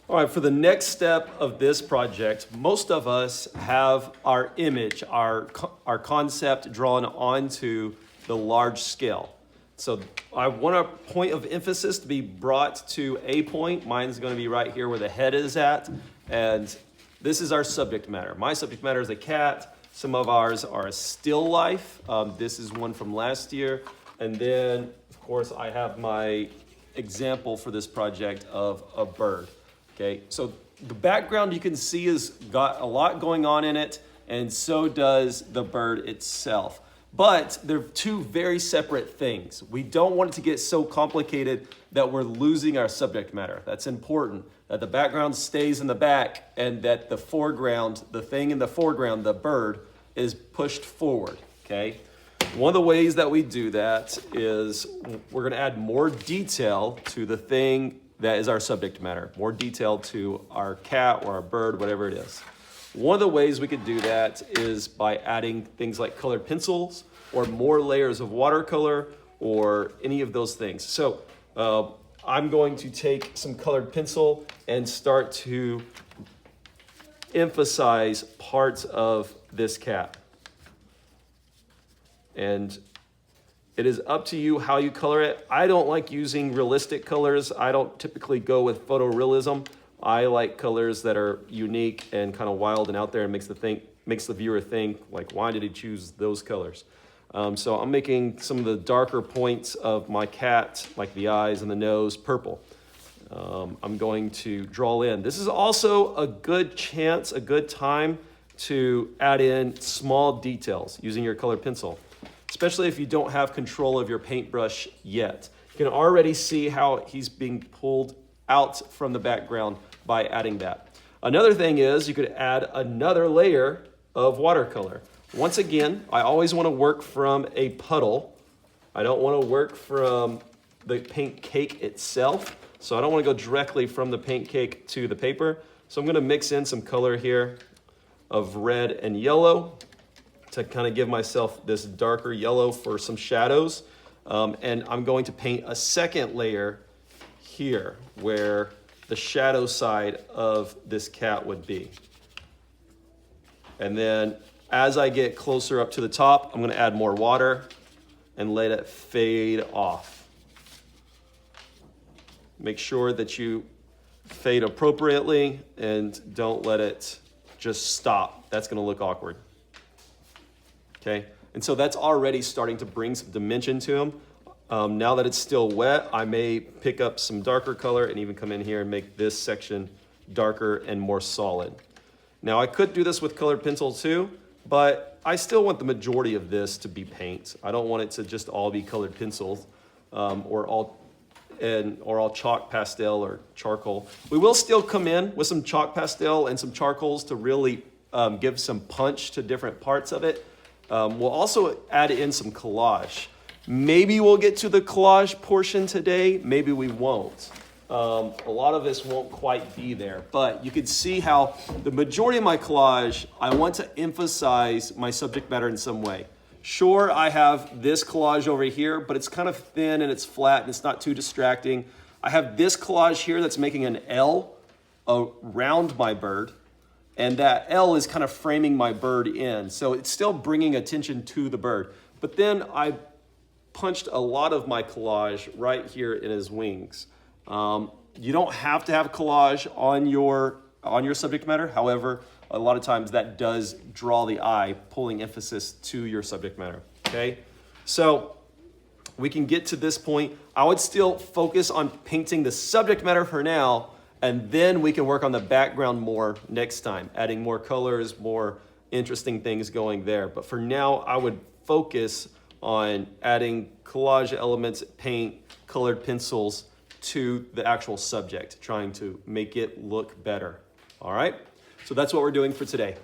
All right, for the next step of this project, most of us have our image, our concept drawn onto the large scale. So I want our point of emphasis to be brought to a point. Mine's going to be right here where the head is at. And this is our subject matter. My subject matter is a cat. Some of ours are a still life. This is one from last year. And then, of course, I have my example for this project of a bird. Okay, so the background you can see has got a lot going on in it, and so does the bird itself. But they're two very separate things. We don't want it to get so complicated that we're losing our subject matter. That's important, that the background stays in the back and that the foreground, the thing in the foreground, the bird, is pushed forward, okay? One of the ways that we do that is we're gonna add more detail to the thing that is our subject matter, more detail to our cat or our bird, whatever it is. One of the ways we could do that is by adding things like colored pencils or more layers of watercolor or any of those things. So I'm going to take some colored pencil and start to emphasize parts of this cat. And it is up to you how you color it. I don't like using realistic colors. I don't typically go with photorealism. I like colors that are unique and kind of wild and out there and makes the viewer think, like, why did he choose those colors? So I'm making some of the darker points of my cat, like the eyes and the nose, purple. I'm going to draw in. This is also a good chance, a good time to add in small details using your colored pencil, especially if you don't have control of your paintbrush yet. You can already see how he's being pulled out from the background by adding that. Another thing is you could add another layer of watercolor. Once again, I always want to work from a puddle. I don't want to work from the paint cake itself, so I don't want to go directly from the paint cake to the paper. So I'm going to mix in some color here of red and yellow to kind of give myself this darker yellow for some shadows. And I'm going to paint a second layer here where the shadow side of this cat would be. And then as I get closer up to the top, I'm going to add more water and let it fade off. Make sure that you fade appropriately and don't let it just stop. That's going to look awkward. Okay, and so that's already starting to bring some dimension to him. Now that it's still wet, I may pick up some darker color and even come in here and make this section darker and more solid. Now I could do this with colored pencil too, but I still want the majority of this to be paint. I don't want it to just all be colored pencils or all chalk pastel or charcoal. We will still come in with some chalk pastel and some charcoals to really give some punch to different parts of it. We'll also add in some collage. Maybe we'll get to the collage portion today, maybe we won't. A lot of this won't quite be there, but you can see how the majority of my collage, I want to emphasize my subject matter in some way. Sure, I have this collage over here, but it's kind of thin and it's flat and it's not too distracting. I have this collage here that's making an L around my bird. And that L is kind of framing my bird in. So it's still bringing attention to the bird. But then I punched a lot of my collage right here in his wings. You don't have to have collage on your subject matter. However, a lot of times that does draw the eye, pulling emphasis to your subject matter, okay? So we can get to this point. I would still focus on painting the subject matter for now, and then we can work on the background more next time, adding more colors, more interesting things going there. But for now, I would focus on adding collage elements, paint, colored pencils to the actual subject, trying to make it look better. All right? So that's what we're doing for today.